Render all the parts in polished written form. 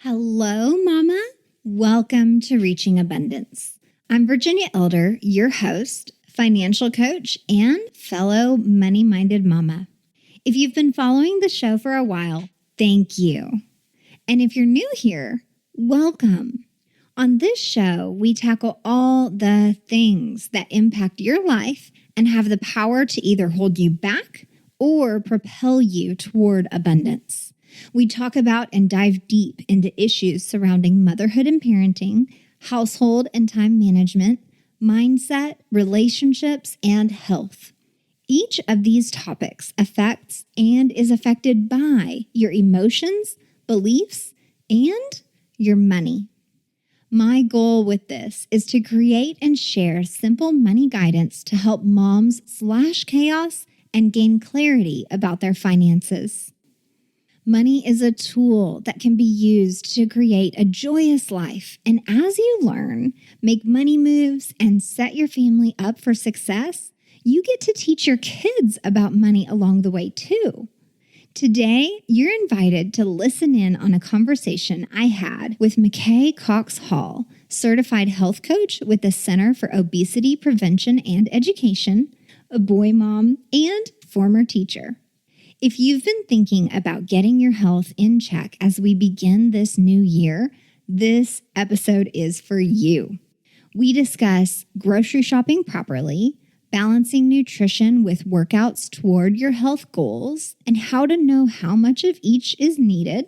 Hello, Mama. Welcome to Reaching Abundance. I'm Virginia Elder, your host, financial coach, and fellow money-minded mama. If you've been following the show for a while, thank you. And if you're new here, welcome. On this show, we tackle all the things that impact your life and have the power to either hold you back or propel you toward abundance. We talk about and dive deep into issues surrounding motherhood and parenting, household and time management, mindset, relationships, and health. Each of these topics affects and is affected by your emotions, beliefs, and your money. My goal with this is to create and share simple money guidance to help moms slash chaos and gain clarity about their finances. Money is a tool that can be used to create a joyous life. And as you learn, make money moves, and set your family up for success, you get to teach your kids about money along the way too. Today, you're invited to listen in on a conversation I had with Cox Hall, certified health coach with the Center for Obesity Prevention and Education, a boy mom, and former teacher. If you've been thinking about getting your health in check as we begin this new year, this episode is for you. We discuss grocery shopping properly, balancing nutrition with workouts toward your health goals, and how to know how much of each is needed.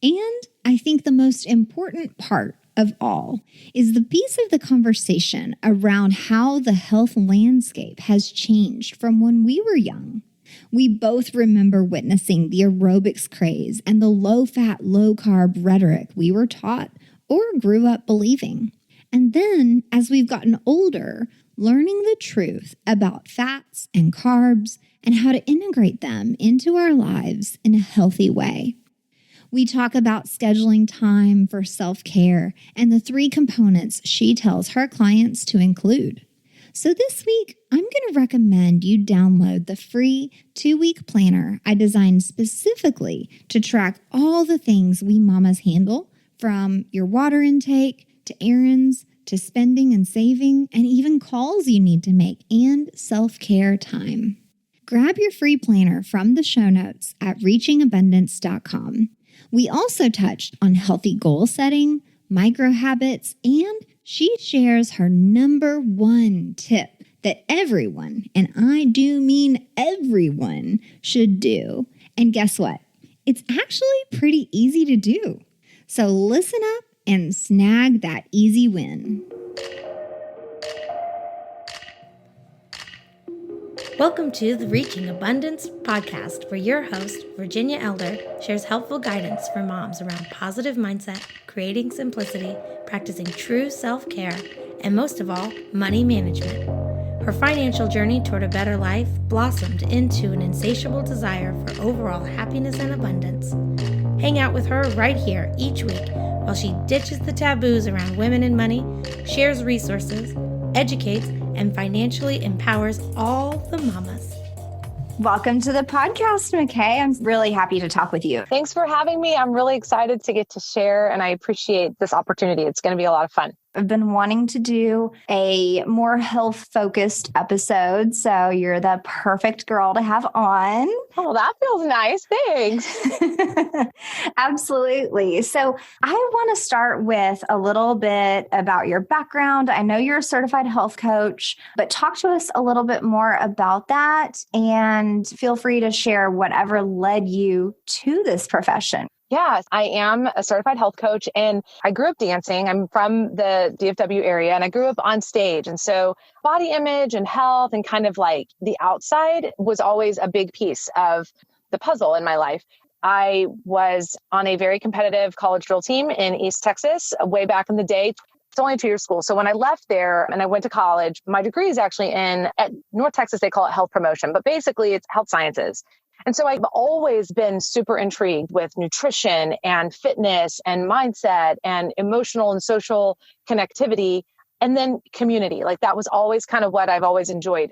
And I think the most important part of all is the piece of the conversation around how the health landscape has changed from when we were young. We both remember witnessing the aerobics craze and the low-fat, low-carb rhetoric we were taught or grew up believing. And then, as we've gotten older, learning the truth about fats and carbs and how to integrate them into our lives in a healthy way. We talk about scheduling time for self-care and the 3 components she tells her clients to include. So this week, I'm going to recommend you download the free 2-week planner I designed specifically to track all the things we mamas handle, from your water intake to errands to spending and saving, and even calls you need to make and self-care time. Grab your free planner from the show notes at reachingabundance.com. We also touched on healthy goal setting, micro habits, and she shares her number 1 tip that everyone, and I do mean everyone, should do. And guess what? It's actually pretty easy to do. So listen up and snag that easy win. Welcome to the Reaching Abundance podcast, where your host, Virginia Elder, shares helpful guidance for moms around positive mindset, creating simplicity, practicing true self-care, and most of all, money management. Her financial journey toward a better life blossomed into an insatiable desire for overall happiness and abundance. Hang out with her right here each week while she ditches the taboos around women and money, shares resources, educates, and financially empowers all the mamas. Welcome to the podcast, McKay. I'm really happy to talk with you. Thanks for having me. I'm really excited to get to share, and I appreciate this opportunity. It's going to be a lot of fun. I've been wanting to do a more health-focused episode, so you're the perfect girl to have on. Oh, that feels nice. Thanks. Absolutely. So I want to start with a little bit about your background. I know you're a certified health coach, but talk to us a little bit more about that, and feel free to share whatever led you to this profession. Yes, I am a certified health coach, and I grew up dancing. I'm from the DFW area, and I grew up on stage. And so body image and health and kind of like the outside was always a big piece of the puzzle in my life. I was on a very competitive college drill team in East Texas way back in the day. It's only a 2-year school. So when I left there and I went to college, my degree is actually at North Texas, they call it health promotion, but basically it's health sciences. And so I've always been super intrigued with nutrition and fitness and mindset and emotional and social connectivity, and then community. Like that was always kind of what I've always enjoyed.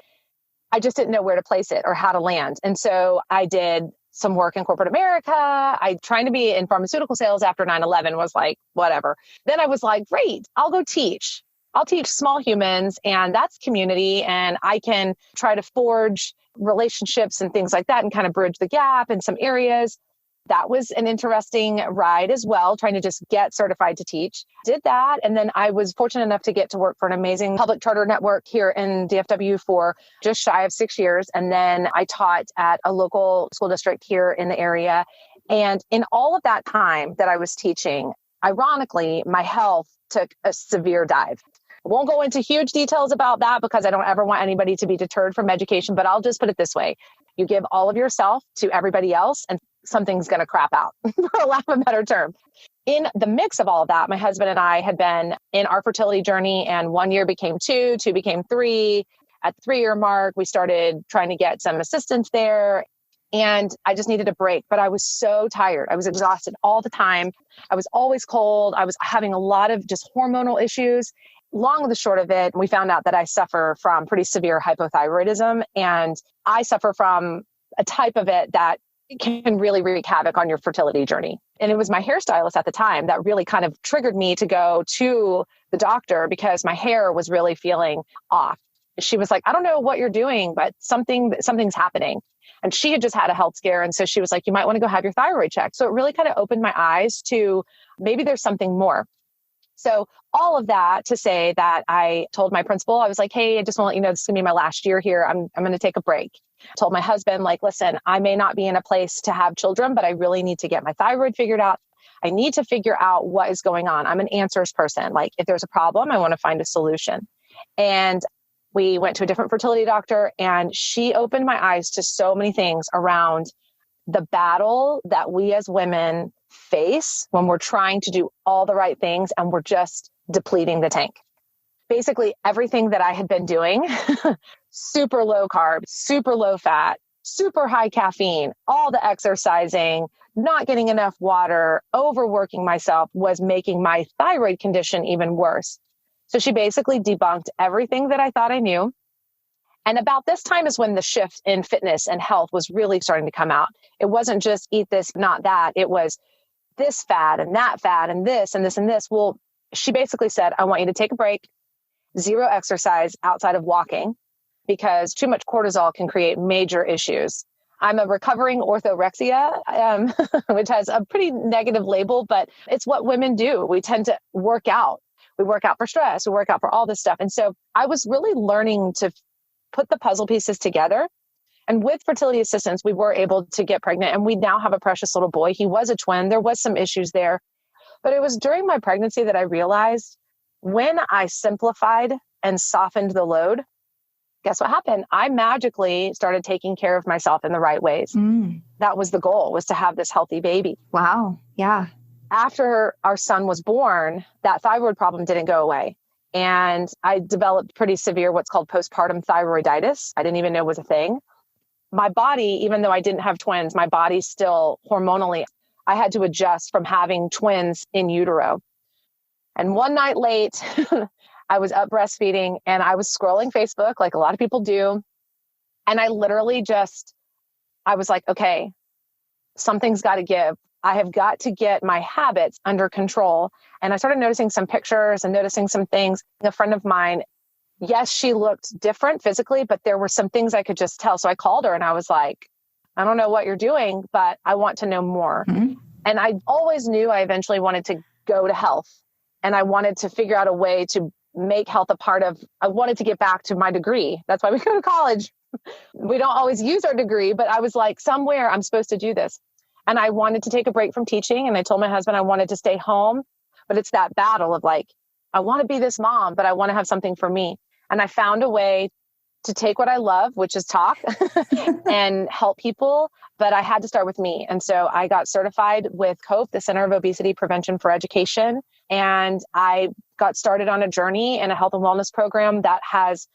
I just didn't know where to place it or how to land. And so I did some work in corporate America. I trying to be in pharmaceutical sales after 9/11 was like, whatever. Then I was like, great, I'll go teach. I'll teach small humans, and that's community. And I can try to forge relationships and things like that and kind of bridge the gap in some areas. That was an interesting ride as well, trying to just get certified to teach. Did that. And then I was fortunate enough to get to work for an amazing public charter network here in DFW for just shy of 6 years. And then I taught at a local school district here in the area. And in all of that time that I was teaching, ironically, my health took a severe dive. I won't go into huge details about that because I don't ever want anybody to be deterred from education, but I'll just put it this way. You give all of yourself to everybody else and something's going to crap out, for lack of a better term. In the mix of all of that, my husband and I had been in our fertility journey, and 1 year became two became three. At the 3-year mark, we started trying to get some assistance there. And I just needed a break, but I was so tired. I was exhausted all the time. I was always cold. I was having a lot of just hormonal issues. Long and the short of it, we found out that I suffer from pretty severe hypothyroidism, and I suffer from a type of it that can really wreak havoc on your fertility journey. And it was my hairstylist at the time that really kind of triggered me to go to the doctor because my hair was really feeling off. She was like, I don't know what you're doing, but something's happening. And she had just had a health scare. And so she was like, you might want to go have your thyroid checked. So it really kind of opened my eyes to maybe there's something more. So all of that to say that I told my principal, I was like, hey, I just want to let you know, this is going to be my last year here. I'm going to take a break. Told my husband, like, listen, I may not be in a place to have children, but I really need to get my thyroid figured out. I need to figure out what is going on. I'm an answers person. Like, if there's a problem, I want to find a solution. And we went to a different fertility doctor, and she opened my eyes to so many things around the battle that we as women face when we're trying to do all the right things and we're just depleting the tank. Basically, everything that I had been doing, super low carb, super low fat, super high caffeine, all the exercising, not getting enough water, overworking myself, was making my thyroid condition even worse. So she basically debunked everything that I thought I knew. And about this time is when the shift in fitness and health was really starting to come out. It wasn't just eat this, not that. It was this fad and that fad and this and this and this. Well, she basically said, I want you to take a break, zero exercise outside of walking, because too much cortisol can create major issues. I'm a recovering orthorexia, which has a pretty negative label, but it's what women do. We tend to work out. We work out for stress. We work out for all this stuff. And so I was really learning to put the puzzle pieces together. And with fertility assistance, we were able to get pregnant, and we now have a precious little boy. He was a twin. There was some issues there, but it was during my pregnancy that I realized when I simplified and softened the load, guess what happened? I magically started taking care of myself in the right ways. That was the goal, was to have this healthy baby. Wow. Yeah. After our son was born, that thyroid problem didn't go away. And I developed pretty severe, what's called postpartum thyroiditis. I didn't even know it was a thing. My body, even though I didn't have twins, my body still hormonally, I had to adjust from having twins in utero. And one night late, I was up breastfeeding and I was scrolling Facebook like a lot of people do. And I literally I was like, okay, something's got to give. I have got to get my habits under control. And I started noticing some pictures and noticing some things. A friend of mine, yes, she looked different physically, but there were some things I could just tell. So I called her and I was like, I don't know what you're doing, but I want to know more. Mm-hmm. And I always knew I eventually wanted to go to health, and I wanted to figure out a way to make health a part of, I wanted to get back to my degree. That's why we go to college. We don't always use our degree, but I was like, somewhere I'm supposed to do this. And I wanted to take a break from teaching. And I told my husband I wanted to stay home, but it's that battle of like, I want to be this mom, but I want to have something for me. And I found a way to take what I love, which is talk and help people. But I had to start with me. And so I got certified with COPE, the Center of Obesity Prevention for Education. And I got started on a journey in a health and wellness program that has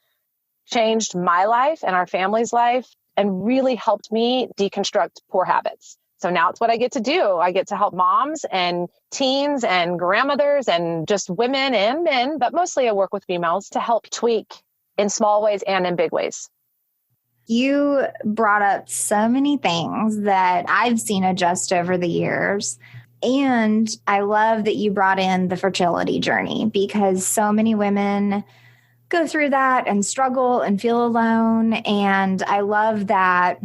changed my life and our family's life and really helped me deconstruct poor habits. So now it's what I get to do. I get to help moms and teens and grandmothers and just women and men, but mostly I work with females to help tweak in small ways and in big ways. You brought up so many things that I've seen adjust over the years. And I love that you brought in the fertility journey, because so many women go through that and struggle and feel alone. And I love that,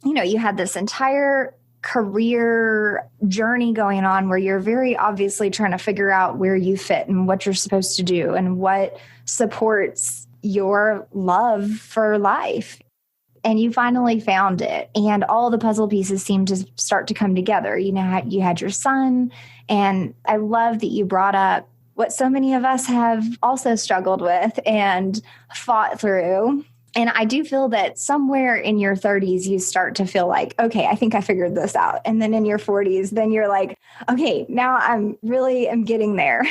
you had this entire career journey going on where you're very obviously trying to figure out where you fit and what you're supposed to do and what supports your love for life. And you finally found it. And all the puzzle pieces seem to start to come together. You had your son. And I love that you brought up what so many of us have also struggled with and fought through. And I do feel that somewhere in your 30s, you start to feel like, okay, I think I figured this out. And then in your 40s, then you're like, okay, now I'm getting there.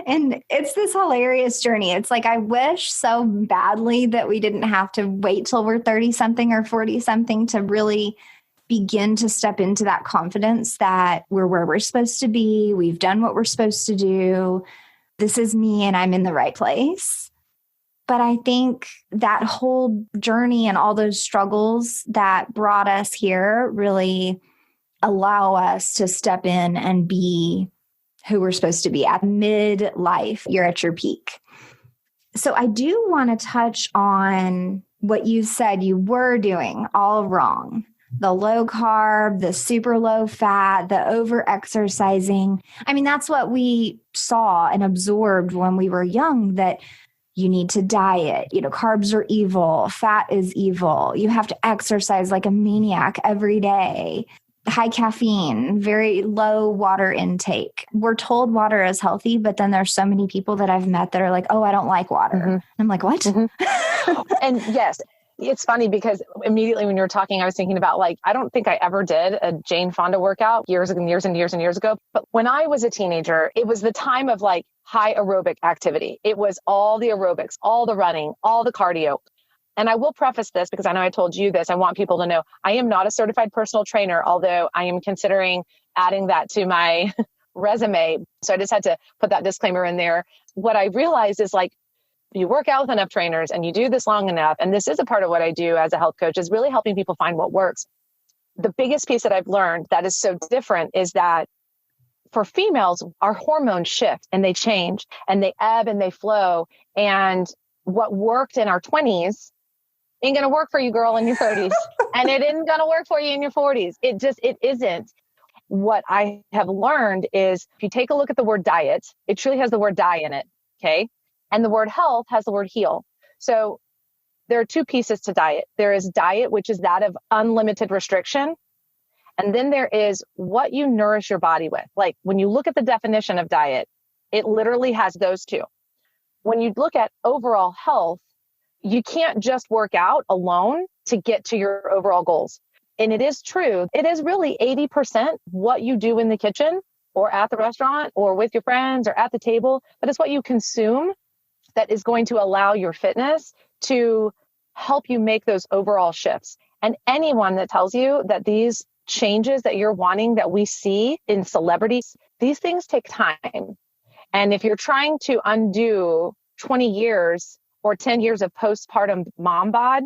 And it's this hilarious journey. It's like, I wish so badly that we didn't have to wait till we're 30 something or 40 something to really begin to step into that confidence that we're where we're supposed to be. We've done what we're supposed to do. This is me and I'm in the right place. But I think that whole journey and all those struggles that brought us here really allow us to step in and be who we're supposed to be at midlife. You're at your peak. So I do want to touch on what you said you were doing all wrong. The low carb, the super low fat, the over exercising. I mean, that's what we saw and absorbed when we were young, that you need to diet. Carbs are evil. Fat is evil. You have to exercise like a maniac every day. High caffeine, very low water intake. We're told water is healthy, but then there's so many people that I've met that are like, oh, I don't like water. Mm-hmm. I'm like, what? Mm-hmm. And yes, it's funny because immediately when you were talking, I was thinking about I don't think I ever did a Jane Fonda workout years and years and years and years ago. But when I was a teenager, it was the time of high aerobic activity. It was all the aerobics, all the running, all the cardio. And I will preface this because I know I told you this. I want people to know I am not a certified personal trainer, although I am considering adding that to my resume. So I just had to put that disclaimer in there. What I realized is you work out with enough trainers and you do this long enough. And this is a part of what I do as a health coach, is really helping people find what works. The biggest piece that I've learned that is so different is that for females, our hormones shift and they change and they ebb and they flow. And what worked in our 20s ain't going to work for you, girl, in your 30s. And it isn't going to work for you in your 40s. It isn't. What I have learned is if you take a look at the word diet, it truly has the word die in it. Okay. And the word health has the word heal. So there are two pieces to diet. There is diet, which is that of unlimited restriction. And then there is what you nourish your body with. When you look at the definition of diet, it literally has those two. When you look at overall health, you can't just work out alone to get to your overall goals. And it is true. It is really 80% what you do in the kitchen or at the restaurant or with your friends or at the table, but it's what you consume that is going to allow your fitness to help you make those overall shifts. And anyone that tells you that these changes that you're wanting that we see in celebrities, these things take time. And if you're trying to undo 20 years or 10 years of postpartum mom bod,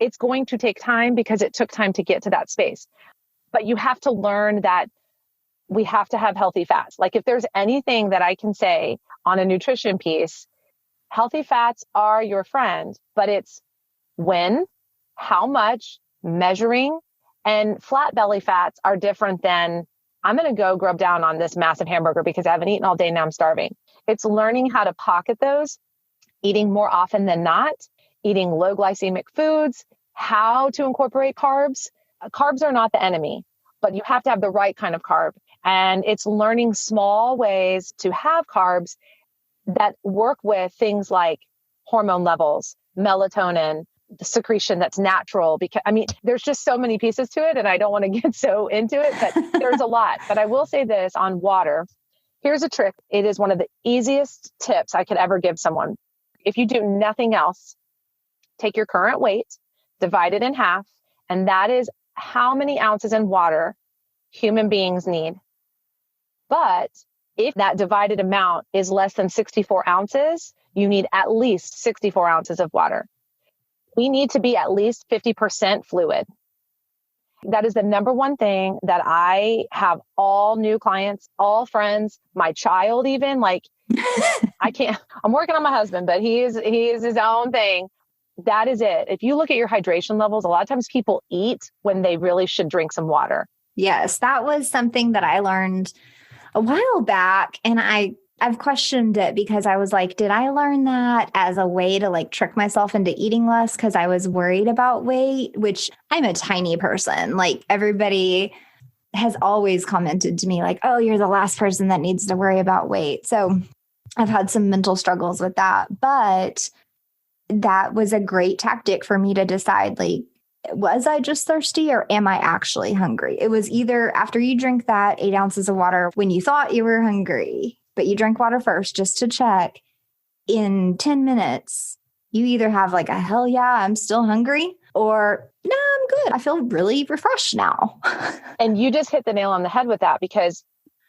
it's going to take time because it took time to get to that space. But you have to learn that we have to have healthy fats. If there's anything that I can say on a nutrition piece, healthy fats are your friend, but it's when, how much, measuring, and flat belly fats are different than I'm going to go grub down on this massive hamburger because I haven't eaten all day. Now I'm starving. It's learning how to pocket those, eating more often than not, eating low glycemic foods, how to incorporate carbs. Carbs are not the enemy, but you have to have the right kind of carb. And it's learning small ways to have carbs that work with things like hormone levels, melatonin, the secretion that's natural. Because there's just so many pieces to it and I don't want to get so into it, but there's a lot. But I will say this on water. Here's a trick. It is one of the easiest tips I could ever give someone. If you do nothing else, take your current weight, divide it in half, and that is how many ounces in water human beings need. But if that divided amount is less than 64 ounces, you need at least 64 ounces of water. We need to be at least 50% fluid. That is the number one thing that I have all new clients, all friends, my child even, like I can't, I'm working on my husband, but he is his own thing. That is it. If you look at your hydration levels, a lot of times people eat when they really should drink some water. Yes, that was something that I learned a while back. And I've questioned it because I was like, did I learn that as a way to like trick myself into eating less because I was worried about weight, which I'm a tiny person. Like everybody has always commented to me like, oh, you're the last person that needs to worry about weight. So I've had some mental struggles with that, but that was a great tactic for me to decide, like, was I just thirsty or am I actually hungry? It was either after you drink that 8 ounces of water when you thought you were hungry, but you drank water first just to check, in 10 minutes, you either have like a hell yeah, I'm still hungry, or no, I'm good. I feel really refreshed now. And you just hit the nail on the head with that, because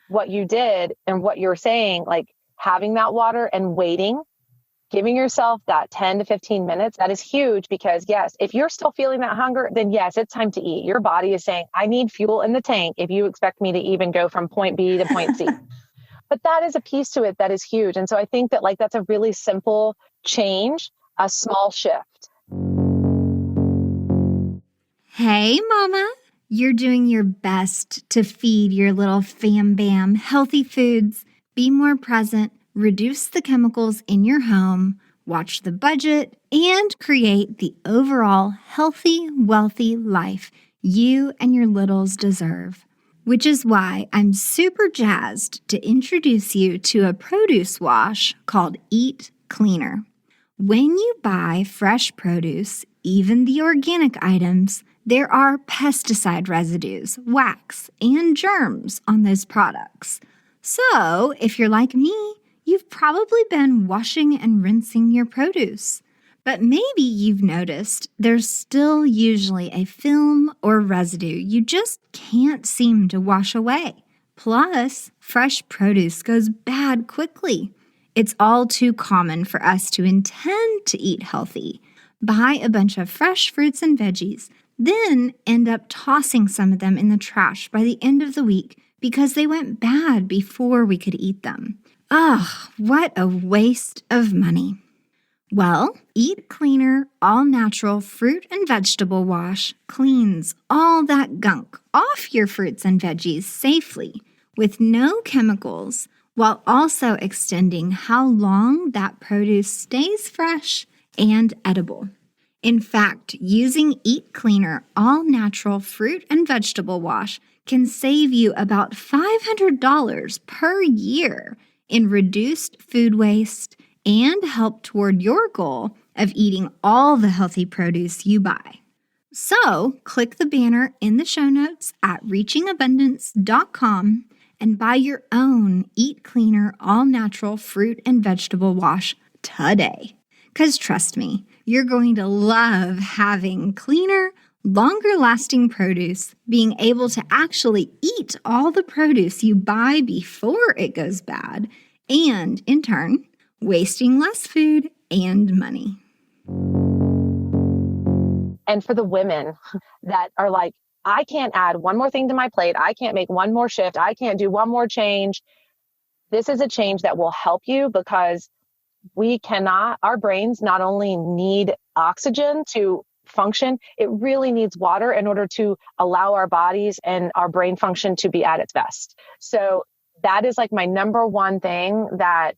what you did and what you're saying, like having that water and waiting, giving yourself that 10 to 15 minutes, that is huge, because yes, if you're still feeling that hunger, then yes, it's time to eat. Your body is saying, I need fuel in the tank if you expect me to even go from point B to point C. But that is a piece to it that is huge. And so I think that like, that's a really simple change, a small shift. Hey, Mama, you're doing your best to feed your little fam bam healthy foods, be more present, reduce the chemicals in your home, watch the budget, and create the overall healthy, wealthy life you and your littles deserve. Which is why I'm super jazzed to introduce you to a produce wash called Eat Cleaner. When you buy fresh produce, even the organic items, there are pesticide residues, wax, and germs on those products. So, if you're like me, you've probably been washing and rinsing your produce. But maybe you've noticed there's still usually a film or residue you just can't seem to wash away. Plus, fresh produce goes bad quickly. It's all too common for us to intend to eat healthy, buy a bunch of fresh fruits and veggies, then end up tossing some of them in the trash by the end of the week because they went bad before we could eat them. Ugh, what a waste of money. Well, Eat Cleaner all-natural fruit and vegetable wash cleans all that gunk off your fruits and veggies safely with no chemicals, while also extending how long that produce stays fresh and edible. In fact, using Eat Cleaner all-natural fruit and vegetable wash can save you about $500 per year in reduced food waste and help toward your goal of eating all the healthy produce you buy. So, click the banner in the show notes at reachingabundance.com and buy your own Eat Cleaner all-natural fruit and vegetable wash today. Because trust me, you're going to love having cleaner, longer-lasting produce, being able to actually eat all the produce you buy before it goes bad, and in turn, wasting less food and money. And for the women that are like, I can't add one more thing to my plate, I can't make one more shift, I can't do one more change. This is a change that will help you, because our brains not only need oxygen to function, it really needs water in order to allow our bodies and our brain function to be at its best. So that is like my number one thing, that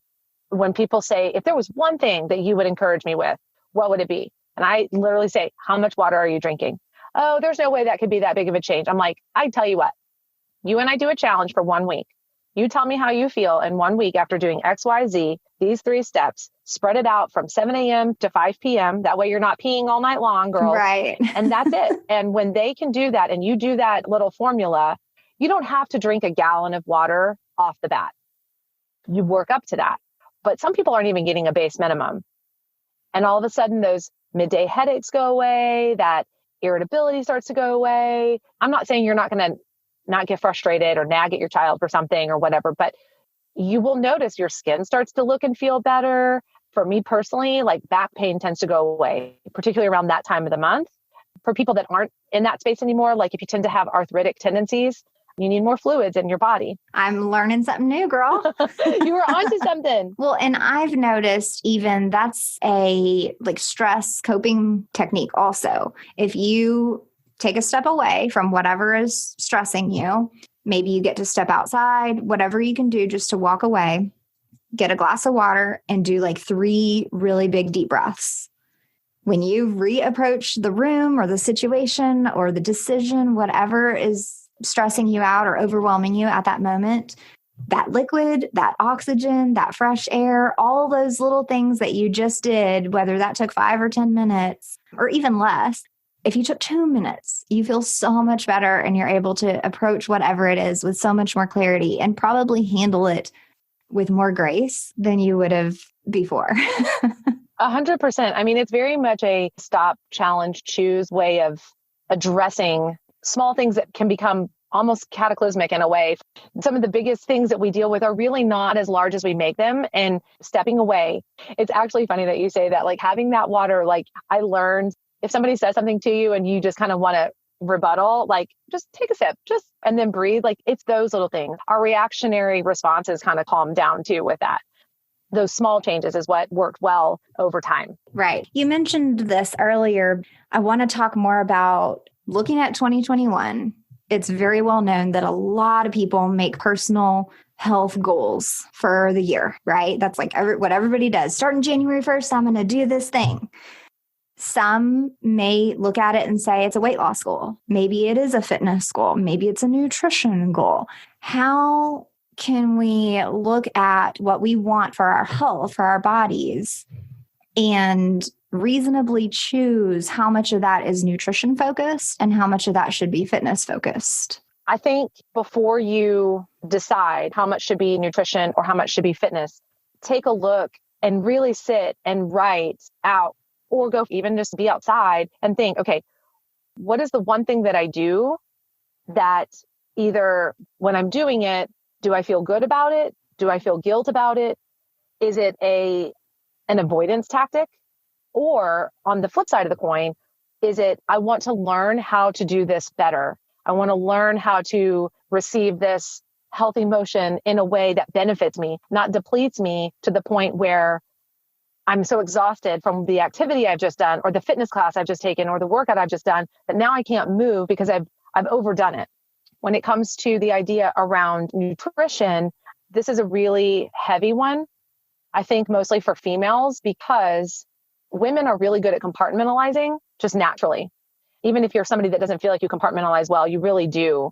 when people say, if there was one thing that you would encourage me with, what would it be? And I literally say, how much water are you drinking? Oh, there's no way that could be that big of a change. I'm like, I tell you what, you and I do a challenge for 1 week. You tell me how you feel in 1 week after doing X, Y, Z, these 3 steps, spread it out from 7 a.m. to 5 p.m. That way you're not peeing all night long, girls. Right. And that's it. And when they can do that and you do that little formula, you don't have to drink a gallon of water off the bat. You work up to that. But some people aren't even getting a base minimum. And all of a sudden those midday headaches go away, that irritability starts to go away. I'm not saying you're not going to not get frustrated or nag at your child for something or whatever, but you will notice your skin starts to look and feel better. For me personally, like back pain tends to go away, particularly around that time of the month. For people that aren't in that space anymore, like if you tend to have arthritic tendencies, you need more fluids in your body. I'm learning something new, girl. You were onto something. Well, and I've noticed even that's a like stress coping technique also. If you take a step away from whatever is stressing you, maybe you get to step outside, whatever you can do just to walk away, get a glass of water and do like 3 really big deep breaths. When you reapproach the room or the situation or the decision, whatever is stressing you out or overwhelming you at that moment, that liquid, that oxygen, that fresh air, all those little things that you just did, whether that took 5 or 10 minutes or even less, if you took 2 minutes, you feel so much better and you're able to approach whatever it is with so much more clarity and probably handle it with more grace than you would have before. 100%. I mean, it's very much a stop, challenge, choose way of addressing small things that can become almost cataclysmic in a way. Some of the biggest things that we deal with are really not as large as we make them, and stepping away. It's actually funny that you say that, like having that water, like I learned if somebody says something to you and you just kind of want to rebuttal, like just take a sip, and then breathe. Like it's those little things. Our reactionary responses kind of calm down too with that. Those small changes is what worked well over time. Right. You mentioned this earlier. I want to talk more about looking at 2021. It's very well known that a lot of people make personal health goals for the year, right? That's like what everybody does. Starting January 1st, I'm going to do this thing. Some may look at it and say it's a weight loss goal. Maybe it is a fitness goal. Maybe it's a nutrition goal. How can we look at what we want for our health, for our bodies, and reasonably choose how much of that is nutrition focused and how much of that should be fitness focused? I think before you decide how much should be nutrition or how much should be fitness, take a look and really sit and write out, or go even just be outside and think, okay, what is the one thing that I do that either when I'm doing it, do I feel good about it? Do I feel guilt about it? Is it an avoidance tactic? Or on the flip side of the coin, is it, I want to learn how to do this better. I want to learn how to receive this healthy emotion in a way that benefits me, not depletes me to the point where I'm so exhausted from the activity I've just done or the fitness class I've just taken or the workout I've just done that now I can't move because I've overdone it. When it comes to the idea around nutrition, this is a really heavy one. I think mostly for females because women are really good at compartmentalizing just naturally. Even if you're somebody that doesn't feel like you compartmentalize well, you really do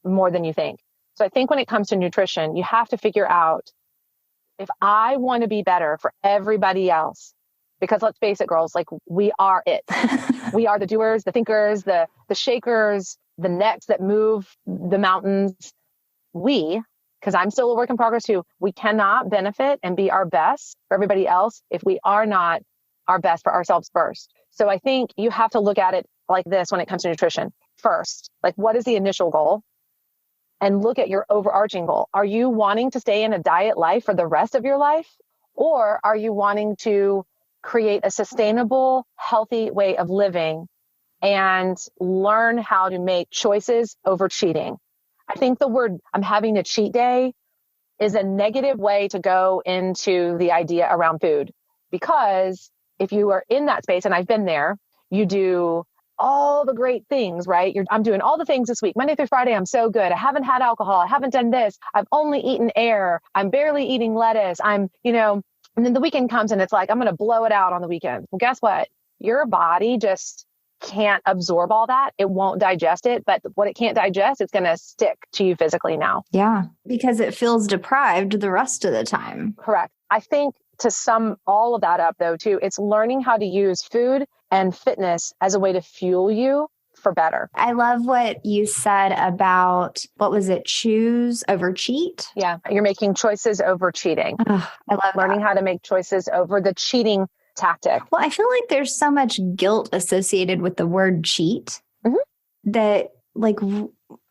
more than you think. So I think when it comes to nutrition, you have to figure out if I want to be better for everybody else, because let's face it, girls, like we are it. We are the doers, the thinkers, the shakers, the necks that move the mountains. Because I'm still a work in progress too, we cannot benefit and be our best for everybody else if we are not our best for ourselves first. So I think you have to look at it like this when it comes to nutrition. First, like what is the initial goal? And look at your overarching goal. Are you wanting to stay in a diet life for the rest of your life? Or are you wanting to create a sustainable, healthy way of living and learn how to make choices over cheating? I think the word I'm having a cheat day is a negative way to go into the idea around food. Because if you are in that space, and I've been there, you do all the great things, right? I'm doing all the things this week, Monday through Friday. I'm so good. I haven't had alcohol. I haven't done this. I've only eaten air. I'm barely eating lettuce. and then the weekend comes and it's like, I'm going to blow it out on the weekend. Well, guess what? Your body just can't absorb all that. It won't digest it, but what it can't digest, it's going to stick to you physically now. Yeah, because it feels deprived the rest of the time. Correct. I think to sum all of that up though, too, it's learning how to use food and fitness as a way to fuel you for better. I love what you said about, what was it? Choose over cheat. Yeah. You're making choices over cheating. Oh, I love learning how to make choices over the cheating tactic. Well, I feel like there's so much guilt associated with the word cheat that like,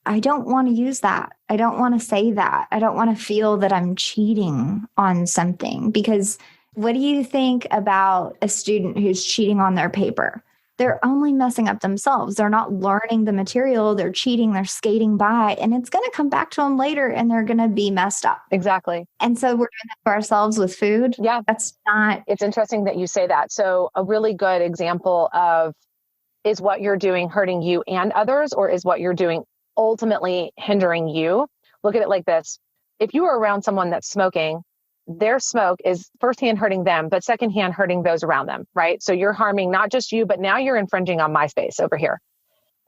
I don't want to use that. I don't want to say that. I don't want to feel that I'm cheating on something because What do you think about a student who's cheating on their paper? They're only messing up themselves. They're not learning the material. They're cheating. They're skating by, and it's going to come back to them later and they're going to be messed up. Exactly. And so we're doing that for ourselves with food. Yeah. It's interesting that you say that. So a really good example of, is what you're doing hurting you and others, or is what you're doing ultimately hindering you? Look at it like this. If you are around someone that's smoking, their smoke is firsthand hurting them, but secondhand hurting those around them, right? So you're harming not just you, but now you're infringing on my space over here.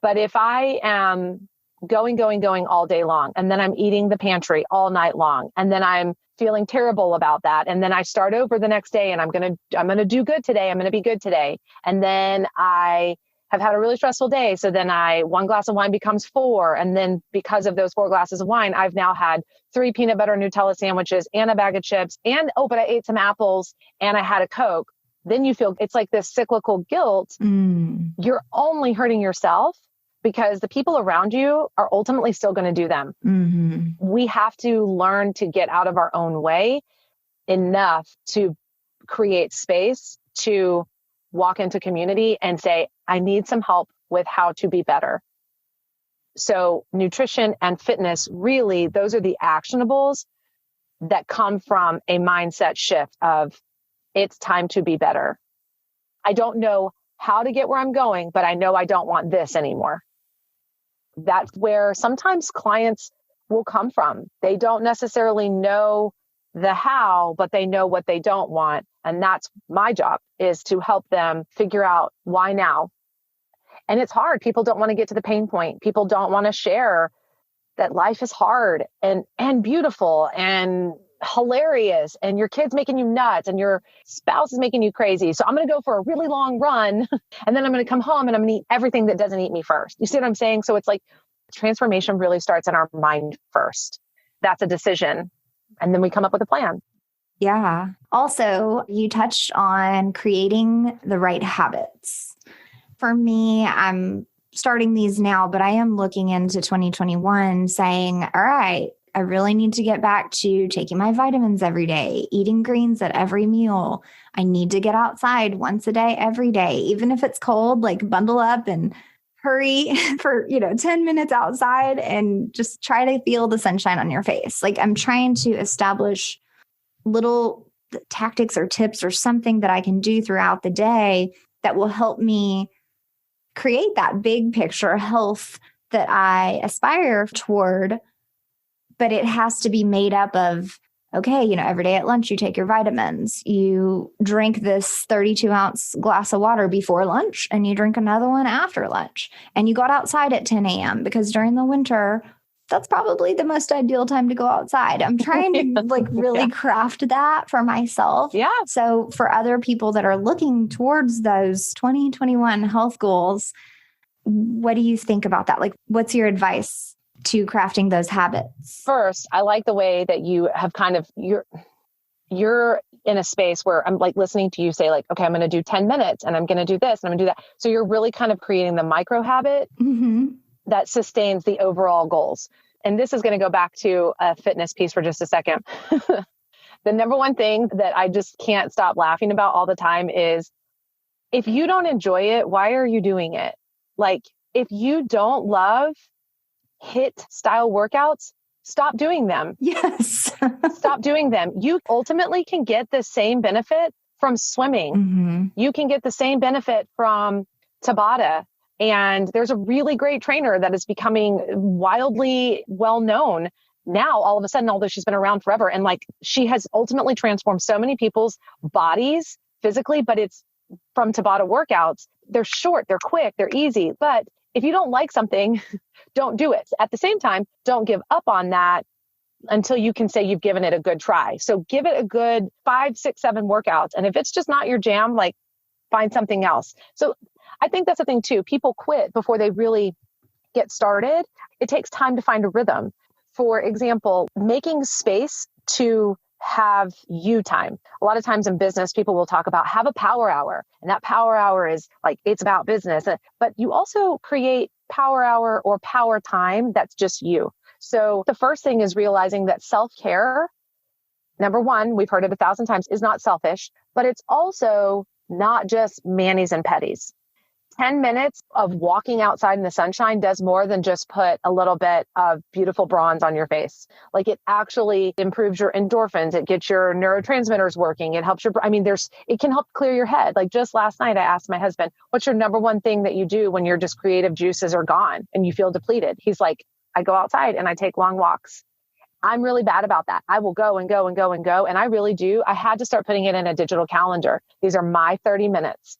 But if I am going all day long, and then I'm eating the pantry all night long, and then I'm feeling terrible about that, and then I start over the next day and I'm going to do good today. I'm going to be good today. And then I have had a really stressful day. So then one glass of wine becomes 4. And then because of those 4 glasses of wine, I've now had 3 peanut butter Nutella sandwiches and a bag of chips but I ate some apples and I had a Coke. Then you feel it's like this cyclical guilt. You're only hurting yourself because the people around you are ultimately still going to do them. We have to learn to get out of our own way enough to create space to walk into community and say, I need some help with how to be better. So nutrition and fitness, really, those are the actionables that come from a mindset shift of it's time to be better. I don't know how to get where I'm going, but I know I don't want this anymore. That's where sometimes clients will come from. They don't necessarily know the how, but they know what they don't want. And that's my job, is to help them figure out why now. And it's hard. People don't want to get to the pain point. People don't want to share that life is hard and beautiful and hilarious, and your kid's making you nuts and your spouse is making you crazy. So I'm going to go for a really long run and then I'm going to come home and I'm going to eat everything that doesn't eat me first. You see what I'm saying? So it's like transformation really starts in our mind first. That's a decision. And then we come up with a plan. Yeah. Also, you touched on creating the right habits. For me, I'm starting these now, but I am looking into 2021 saying, all right, I really need to get back to taking my vitamins every day, eating greens at every meal. I need to get outside once a day, every day, even if it's cold, like bundle up and hurry for, 10 minutes outside and just try to feel the sunshine on your face. Like I'm trying to establish little tactics or tips or something that I can do throughout the day that will help me create that big picture health that I aspire toward. But it has to be made up of, okay, every day at lunch, you take your vitamins, you drink this 32-ounce glass of water before lunch, and you drink another one after lunch, and you got outside at 10 a.m. because during the winter, that's probably the most ideal time to go outside. I'm trying to really craft that for myself. Yeah. So for other people that are looking towards those 2021 health goals, what do you think about that? Like, what's your advice to crafting those habits? First, I like the way that you have you're in a space where I'm like listening to you say like, okay, I'm going to do 10 minutes and I'm going to do this and I'm going to do that. So you're really kind of creating the micro habit that sustains the overall goals. And this is going to go back to a fitness piece for just a second. The number one thing that I just can't stop laughing about all the time is if you don't enjoy it, why are you doing it? Like if you don't love HIIT style workouts, stop doing them. Yes. Stop doing them. You ultimately can get the same benefit from swimming. You can get the same benefit from Tabata. And there's a really great trainer that is becoming wildly well known now, all of a sudden, although she's been around forever. And like she has ultimately transformed so many people's bodies physically, but it's from Tabata workouts. They're short, they're quick, they're easy. But if you don't like something, don't do it. At the same time, don't give up on that until you can say you've given it a good try. So give it a good 5, 6, 7 workouts. And if it's just not your jam, like find something else. So I think that's the thing too. People quit before they really get started. It takes time to find a rhythm. For example, making space to have you time. A lot of times in business, people will talk about have a power hour. And that power hour is like, it's about business. But you also create power hour or power time that's just you. So the first thing is realizing that self-care number one, we've heard it 1,000 times, is not selfish, but it's also not just manis and petties. 10 minutes of walking outside in the sunshine does more than just put a little bit of beautiful bronze on your face. Like, it actually improves your endorphins. It gets your neurotransmitters working. It helps it can help clear your head. Like, just last night, I asked my husband, what's your number one thing that you do when your just creative juices are gone and you feel depleted? He's like, I go outside and I take long walks. I'm really bad about that. I will go and go and go and go. And I really do. I had to start putting it in a digital calendar. These are my 30 minutes.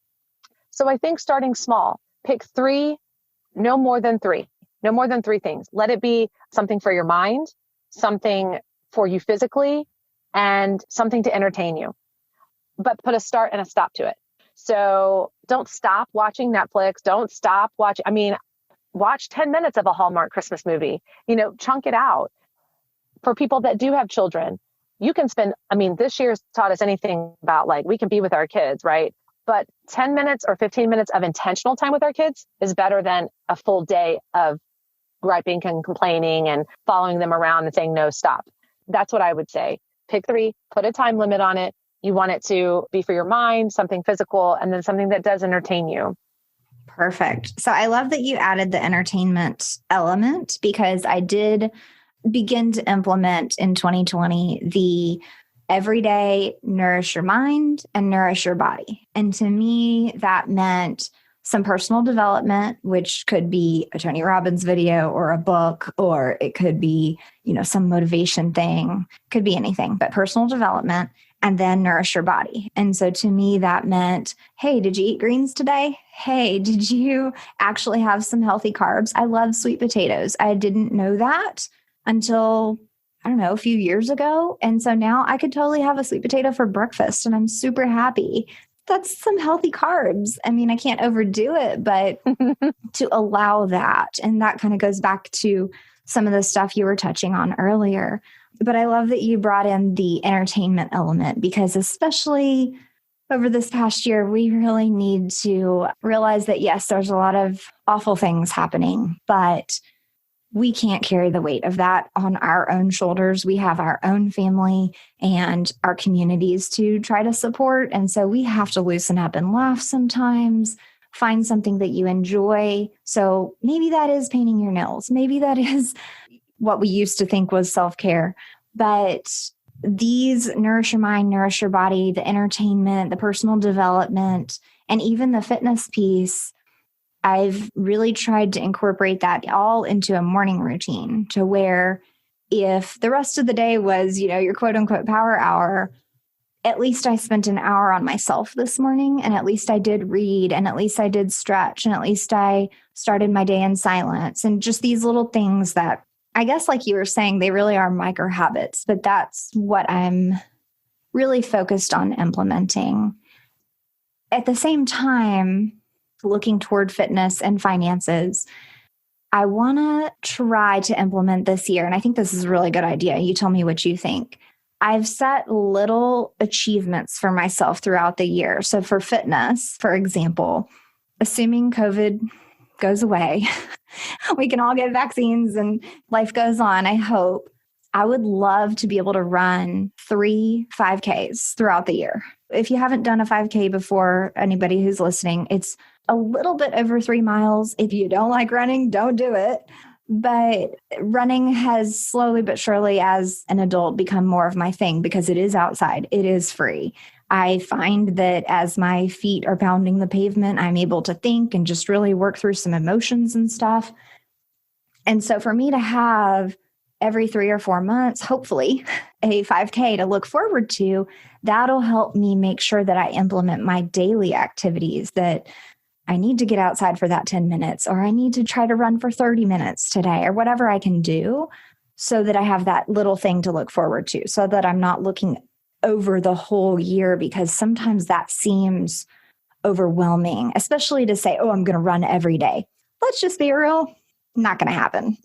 So I think starting small, pick three, no more than three things. Let it be something for your mind, something for you physically, and something to entertain you. But put a start and a stop to it. So don't stop watching Netflix. Don't stop watching. Watch 10 minutes of a Hallmark Christmas movie, chunk it out. For people that do have children, you can spend, this year's taught us anything about, like, we can be with our kids, right? But 10 minutes or 15 minutes of intentional time with our kids is better than a full day of griping and complaining and following them around and saying, no, stop. That's what I would say. Pick three, put a time limit on it. You want it to be for your mind, something physical, and then something that does entertain you. Perfect. So I love that you added the entertainment element, because I did begin to implement in 2020 the everyday nourish your mind and nourish your body. And to me, that meant some personal development, which could be a Tony Robbins video or a book, or it could be, some motivation thing, could be anything, but personal development, and then nourish your body. And so to me, that meant, hey, did you eat greens today? Hey, did you actually have some healthy carbs? I love sweet potatoes. I didn't know that until a few years ago. And so now I could totally have a sweet potato for breakfast and I'm super happy. That's some healthy carbs. I can't overdo it, but to allow that. And that kind of goes back to some of the stuff you were touching on earlier. But I love that you brought in the entertainment element, because especially over this past year, we really need to realize that, yes, there's a lot of awful things happening, but we can't carry the weight of that on our own shoulders. We have our own family and our communities to try to support. And so we have to loosen up and laugh sometimes, find something that you enjoy. So maybe that is painting your nails. Maybe that is what we used to think was self-care. But these nourish your mind, nourish your body, the entertainment, the personal development, and even the fitness piece, I've really tried to incorporate that all into a morning routine, to where if the rest of the day was, your quote unquote power hour, at least I spent an hour on myself this morning, and at least I did read, and at least I did stretch, and at least I started my day in silence. And just these little things that, I guess, like you were saying, they really are micro habits, but that's what I'm really focused on implementing. At the same time, looking toward fitness and finances, I want to try to implement this year. And I think this is a really good idea. You tell me what you think. I've set little achievements for myself throughout the year. So for fitness, for example, assuming COVID goes away, we can all get vaccines and life goes on, I hope. I would love to be able to run 3 5Ks throughout the year. If you haven't done a 5K before, anybody who's listening, it's a little bit over 3 miles. If you don't like running, don't do it. But running has slowly but surely, as an adult, become more of my thing, because it is outside. It is free. I find that as my feet are pounding the pavement, I'm able to think and just really work through some emotions and stuff. And so for me to have every 3 or 4 months, hopefully, a 5K to look forward to, that'll help me make sure that I implement my daily activities, that I need to get outside for that 10 minutes, or I need to try to run for 30 minutes today, or whatever I can do, so that I have that little thing to look forward to, so that I'm not looking over the whole year, because sometimes that seems overwhelming, especially to say, oh, I'm going to run every day. Let's just be real. not going to happen.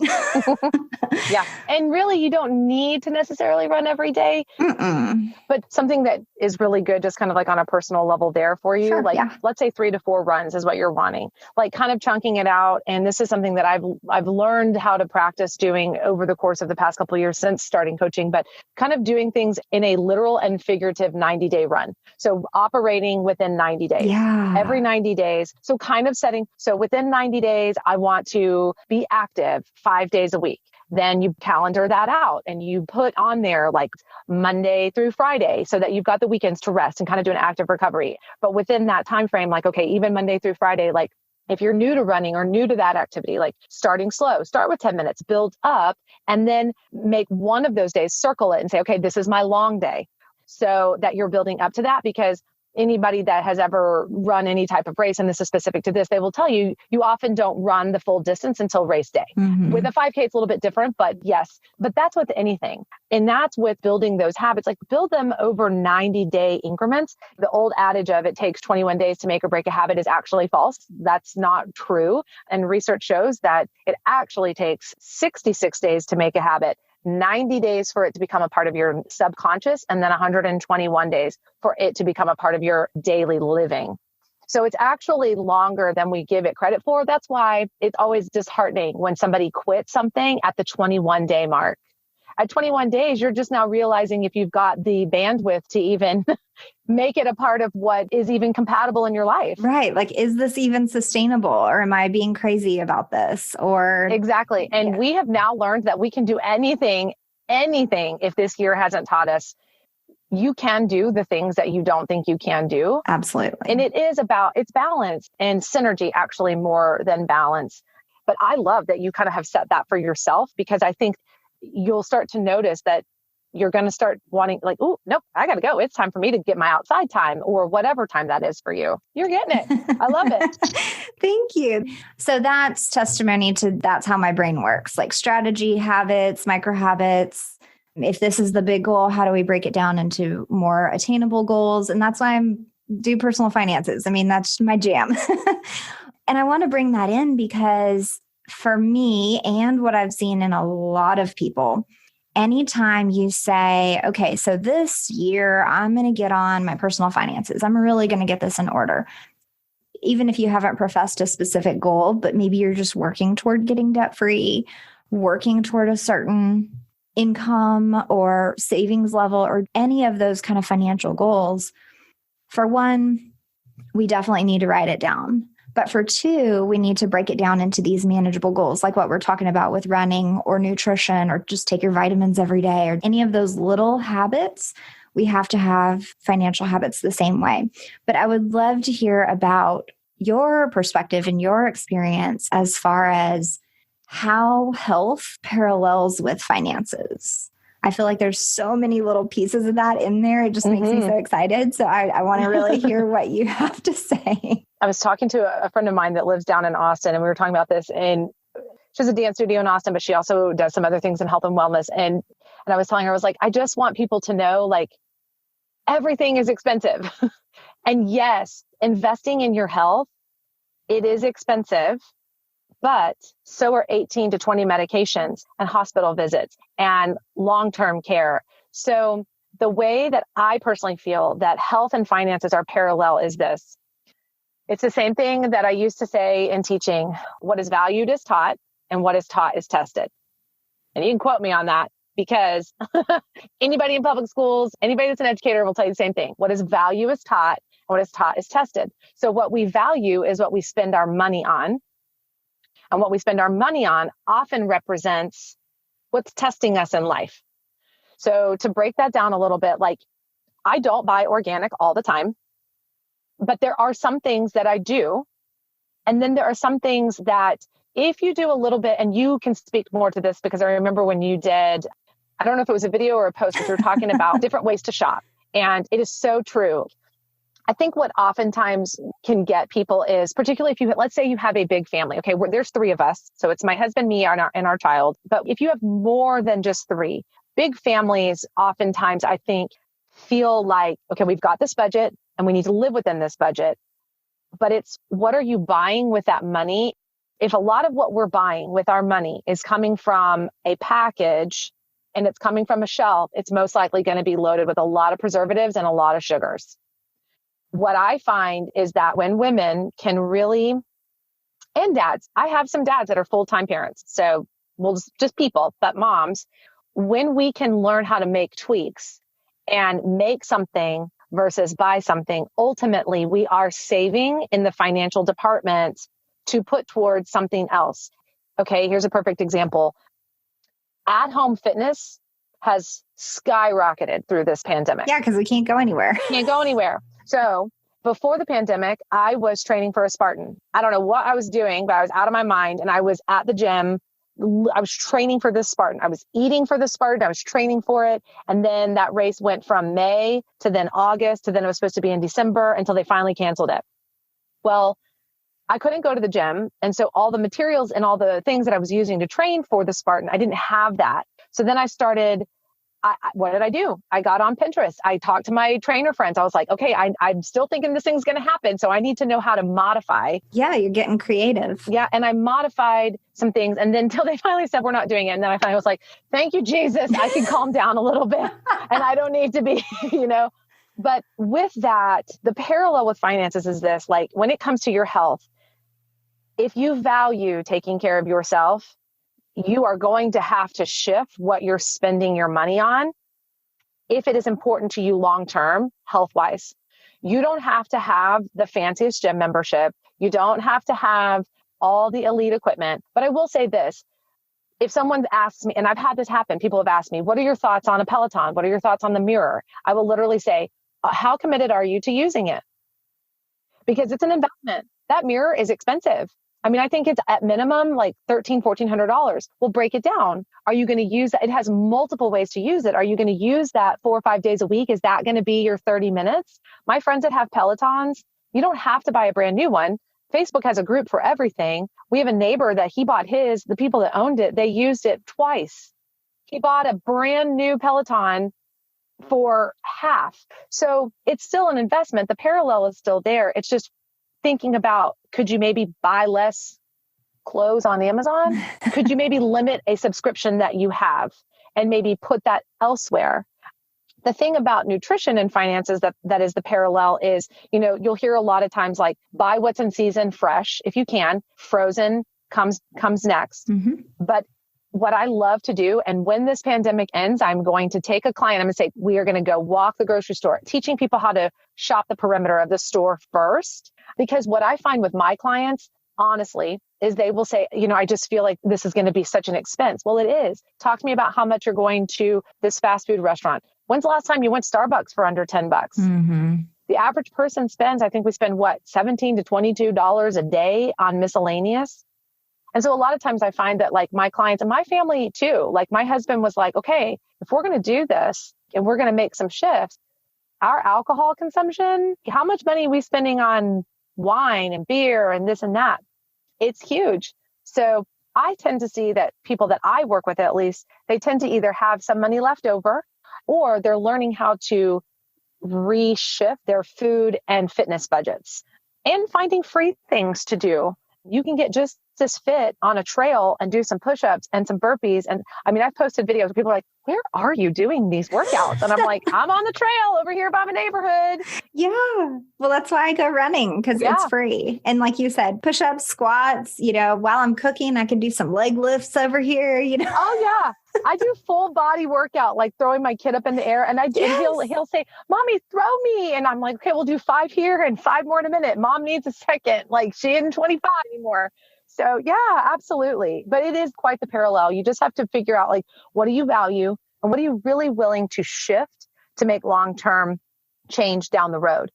Yeah. And really, you don't need to necessarily run every day, but something that is really good, just kind of like on a personal level there for you. Sure, like, yeah. let's say 3 to 4 runs is what you're wanting, like kind of chunking it out. And this is something that I've learned how to practice doing over the course of the past couple of years since starting coaching, but kind of doing things in a literal and figurative 90-day run. So operating within 90 days, every 90 days. So kind of setting, so within 90 days, I want to be active 5 days a week. Then you calendar that out and you put on there like Monday through Friday so that you've got the weekends to rest and kind of do an active recovery. But within that time frame, like, okay, even Monday through Friday, like if you're new to running or new to that activity, like starting slow, start with 10 minutes, build up, and then make one of those days, circle it and say, okay, this is my long day. So that you're building up to that, because anybody that has ever run any type of race, and this is specific to this, they will tell you, you often don't run the full distance until race day. With a 5K, it's a little bit different, but yes, but that's with anything. And that's with building those habits, like build them over 90-day increments. The old adage of it takes 21 days to make or break a habit is actually false. That's not true. And research shows that it actually takes 66 days to make a habit, 90 days for it to become a part of your subconscious, and then 121 days for it to become a part of your daily living. So it's actually longer than we give it credit for. That's why it's always disheartening when somebody quits something at the 21-day mark. At 21 days, you're just now realizing if you've got the bandwidth to even make it a part of what is even compatible in your life. Right. Like, is this even sustainable, or am I being crazy about this? Or exactly. And we have now learned that we can do anything if this year hasn't taught us. You can do the things that you don't think you can do. Absolutely. And it's balance and synergy, actually, more than balance. But I love that you kind of have set that for yourself, because I think you'll start to notice that you're going to start wanting, like, oh, nope, I got to go. It's time for me to get my outside time, or whatever time that is for you. You're getting it. I love it. Thank you. So that's testimony to that's how my brain works, like strategy, habits, micro habits. If this is the big goal, how do we break it down into more attainable goals? And that's why I do personal finances. I mean, that's my jam. And I want to bring that in because for me, and what I've seen in a lot of people, anytime you say, okay, so this year I'm going to get on my personal finances, I'm really going to get this in order. Even if you haven't professed a specific goal, but maybe you're just working toward getting debt free, working toward a certain income or savings level, or any of those kind of financial goals. For one, we definitely need to write it down. But for two, we need to break it down into these manageable goals, like what we're talking about with running or nutrition, or just take your vitamins every day, or any of those little habits. We have to have financial habits the same way. But I would love to hear about your perspective and your experience as far as how health parallels with finances. I feel like there's so many little pieces of that in there. It just makes me so excited. So I want to really hear what you have to say. I was talking to a friend of mine that lives down in Austin, and we were talking about this. And she has a dance studio in Austin, but she also does some other things in health and wellness. And I was telling her, I was like, I just want people to know, like, everything is expensive. And yes, investing in your health, it is expensive. But so are 18 to 20 medications and hospital visits and long-term care. So the way that I personally feel that health and finances are parallel is this. It's the same thing that I used to say in teaching: what is valued is taught, and what is taught is tested. And you can quote me on that, because anybody in public schools, anybody that's an educator will tell you the same thing. What is value is taught, and what is taught is tested. So what we value is what we spend our money on. And what we spend our money on often represents what's testing us in life. So to break that down a little bit, like, I don't buy organic all the time, but there are some things that I do. And then there are some things that if you do a little bit, and you can speak more to this, because I remember when you did, I don't know if it was a video or a post, but you were talking about different ways to shop. And it is so true. I think what oftentimes can get people is, particularly if you, let's say you have a big family. Okay, there's 3 of us. So it's my husband, me, and our child. But if you have more than just 3, big families oftentimes, I think, feel like, okay, we've got this budget and we need to live within this budget. But it's, what are you buying with that money? if a lot of what we're buying with our money is coming from a package and it's coming from a shelf, it's most likely going to be loaded with a lot of preservatives and a lot of sugars. What I find is that when women can really, and dads, I have some dads that are full-time parents. So we'll just people, but moms, when we can learn how to make tweaks and make something versus buy something, ultimately we are saving in the financial department to put towards something else. Okay, here's a perfect example. At-home fitness has skyrocketed through this pandemic. Yeah, because we can't go anywhere. Can't go anywhere. So before the pandemic, I was training for a Spartan. I don't know what I was doing, but I was out of my mind and I was at the gym. I was training for this Spartan. I was eating for the Spartan. I was training for it. And then that race went from May to then August to then it was supposed to be in December until they finally canceled it. Well, I couldn't go to the gym. And so all the materials and all the things that I was using to train for the Spartan, I didn't have that. So then I started, what did I do? I got on Pinterest. I talked to my trainer friends. I was like, okay, I'm still thinking this thing's going to happen. So I need to know how to modify. Yeah, you're getting creative. Yeah. And I modified some things. And then until they finally said, we're not doing it. And then I finally was like, thank you, Jesus. I can calm down a little bit and I don't need to be, But with that, the parallel with finances is this, like when it comes to your health, if you value taking care of yourself, you are going to have to shift what you're spending your money on if it is important to you long-term, health-wise. You don't have to have the fanciest gym membership. You don't have to have all the elite equipment. But I will say this, if someone asks me, and I've had this happen, people have asked me, what are your thoughts on a Peloton? What are your thoughts on the mirror? I will literally say, how committed are you to using it? Because it's an investment. That mirror is expensive. I mean, I think it's at minimum like $1,300, $1,400. We'll break it down. Are you going to use that? It has multiple ways to use it. Are you going to use that 4 or 5 days a week? Is that going to be your 30 minutes? My friends that have Pelotons, you don't have to buy a brand new one. Facebook has a group for everything. We have a neighbor that he bought his, the people that owned it, they used it twice. He bought a brand new Peloton for half. So it's still an investment. The parallel is still there. It's just thinking about, could you maybe buy less clothes on Amazon? Could you maybe limit a subscription that you have and maybe put that elsewhere? The thing about nutrition and finances that is the parallel is, you'll hear a lot of times like buy what's in season fresh if you can. Frozen comes next. Mm-hmm. But what I love to do, and when this pandemic ends, I'm going to take a client, I'm going to say, we are going to go walk the grocery store, teaching people how to shop the perimeter of the store first. Because what I find with my clients, honestly, is they will say, I just feel like this is going to be such an expense. Well, it is. Talk to me about how much you're going to this fast food restaurant. When's the last time you went Starbucks for under $10? Mm-hmm. The average person spends, I think we spend $17 to $22 a day on miscellaneous. And so a lot of times I find that like my clients and my family too, like my husband was like, okay, if we're going to do this and we're going to make some shifts, our alcohol consumption, how much money are we spending on wine and beer and this and that? It's huge. So I tend to see that people that I work with, at least, they tend to either have some money left over or they're learning how to reshift their food and fitness budgets and finding free things to do. You can get just as fit on a trail and do some push-ups and some burpees. And I mean, I've posted videos where people are like, where are you doing these workouts? And I'm like, I'm on the trail over here by my neighborhood. Yeah. Well, that's why I go running because it's free. And like you said, push-ups, squats, while I'm cooking, I can do some leg lifts over here, Oh yeah. I do full body workout, like throwing my kid up in the air. And he'll say, Mommy, throw me. And I'm like, okay, we'll do 5 here and 5 more in a minute. Mom needs a second. Like she isn't 25 anymore. So yeah, absolutely. But it is quite the parallel. You just have to figure out like, what do you value and what are you really willing to shift to make long-term change down the road?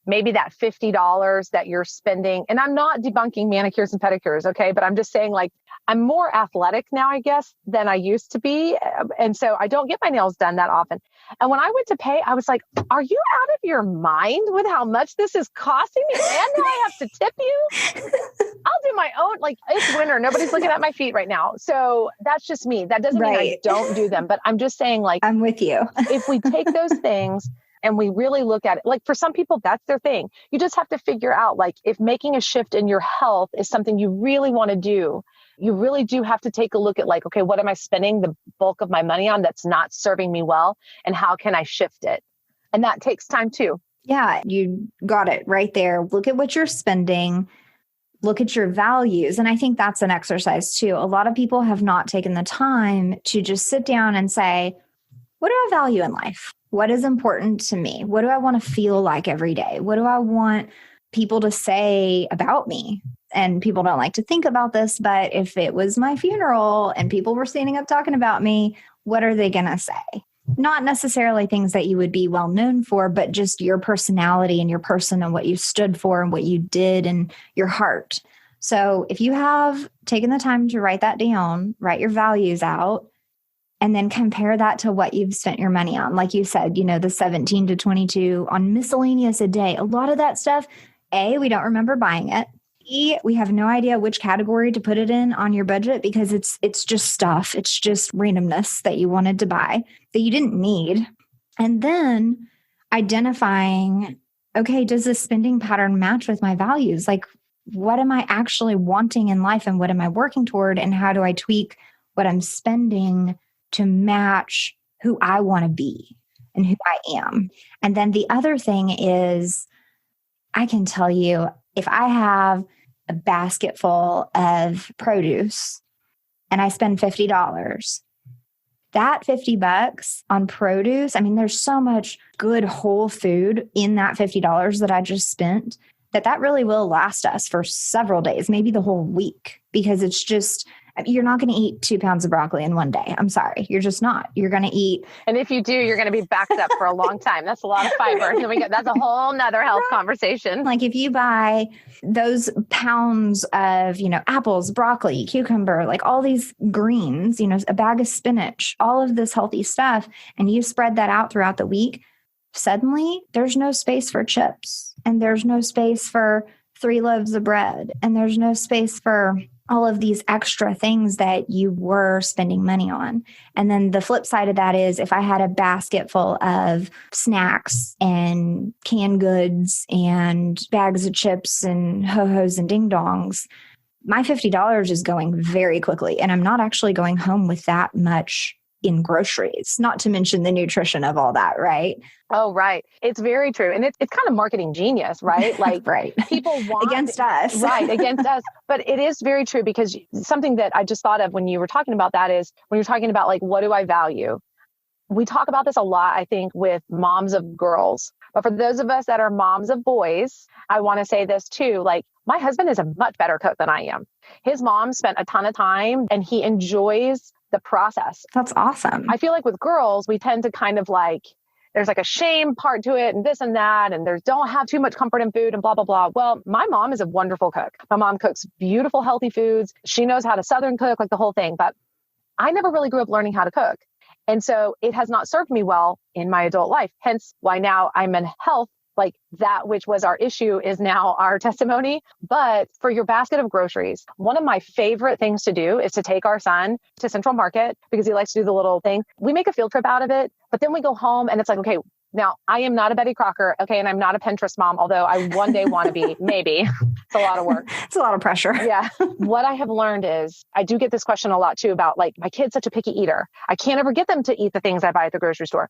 Maybe that $50 that you're spending, and I'm not debunking manicures and pedicures, okay? But I'm just saying like, I'm more athletic now, I guess, than I used to be. And so I don't get my nails done that often. And when I went to pay, I was like, are you out of your mind with how much this is costing me? And now I have to tip you? I'll do my own, like it's winter. Nobody's looking at my feet right now. So that's just me. That doesn't mean I don't do them, but I'm just saying like, I'm with you. If we take those things And we really look at it, like for some people, that's their thing. You just have to figure out, like, if making a shift in your health is something you really want to do, you really do have to take a look at, like, okay, what am I spending the bulk of my money on that's not serving me well? And how can I shift it? And that takes time too. Yeah, you got it right there. Look at what you're spending. Look at your values. And I think that's an exercise too. A lot of people have not taken the time to just sit down and say, what do I value in life? What is important to me? What do I want to feel like every day? What do I want people to say about me? And people don't like to think about this, but if it was my funeral and people were standing up talking about me, what are they going to say? Not necessarily things that you would be well known for, but just your personality and your person and what you stood for and what you did and your heart. So if you have taken the time to write that down, write your values out, and then compare that to what you've spent your money on. Like you said, the 17 to 22 on miscellaneous a day. A lot of that stuff, A, we don't remember buying it. B, we have no idea which category to put it in on your budget because it's just stuff. It's just randomness that you wanted to buy that you didn't need. And then identifying, okay, does this spending pattern match with my values? Like, what am I actually wanting in life and what am I working toward? And how do I tweak what I'm spending to match who I want to be and who I am? And then the other thing is, I can tell you, if I have a basket full of produce and I spend $50, that $50 on produce, I mean, there's so much good whole food in that $50 that I just spent that really will last us for several days, maybe the whole week, because it's just, you're not going to eat 2 pounds of broccoli in one day. I'm sorry. You're just not. You're going to eat. And if you do, you're going to be backed up for a long time. That's a lot of fiber. That's a whole nother health conversation. Like if you buy those pounds of, apples, broccoli, cucumber, like all these greens, a bag of spinach, all of this healthy stuff, and you spread that out throughout the week, suddenly there's no space for chips and there's no space for 3 loaves of bread and there's no space for all of these extra things that you were spending money on. And then the flip side of that is if I had a basket full of snacks and canned goods and bags of chips and ho-hos and ding-dongs, my $50 is going very quickly. And I'm not actually going home with that much in groceries, not to mention the nutrition of all that, right? Oh, right. It's very true. And it's kind of marketing genius, right? Like right. People want against us. Right, against us. But it is very true because something that I just thought of when you were talking about that is when you're talking about like, what do I value? We talk about this a lot, I think, with moms of girls. But for those of us that are moms of boys, I want to say this too. Like my husband is a much better cook than I am. His mom spent a ton of time and he enjoys the process. That's awesome. I feel like with girls, we tend to kind of like, there's like a shame part to it and this and that. And there's don't have too much comfort in food and blah, blah, blah. Well, my mom is a wonderful cook. My mom cooks beautiful, healthy foods. She knows how to Southern cook, like the whole thing. But I never really grew up learning how to cook. And so it has not served me well in my adult life. Hence why now I'm in health. Like that, which was our issue, is now our testimony. But for your basket of groceries, one of my favorite things to do is to take our son to Central Market because he likes to do the little thing. We make a field trip out of it, but then we go home and it's like, okay, now I am not a Betty Crocker. Okay. And I'm not a Pinterest mom, although I one day want to be, maybe. It's a lot of work. It's a lot of pressure. Yeah. What I have learned is I do get this question a lot too about like my kid's such a picky eater. I can't ever get them to eat the things I buy at the grocery store.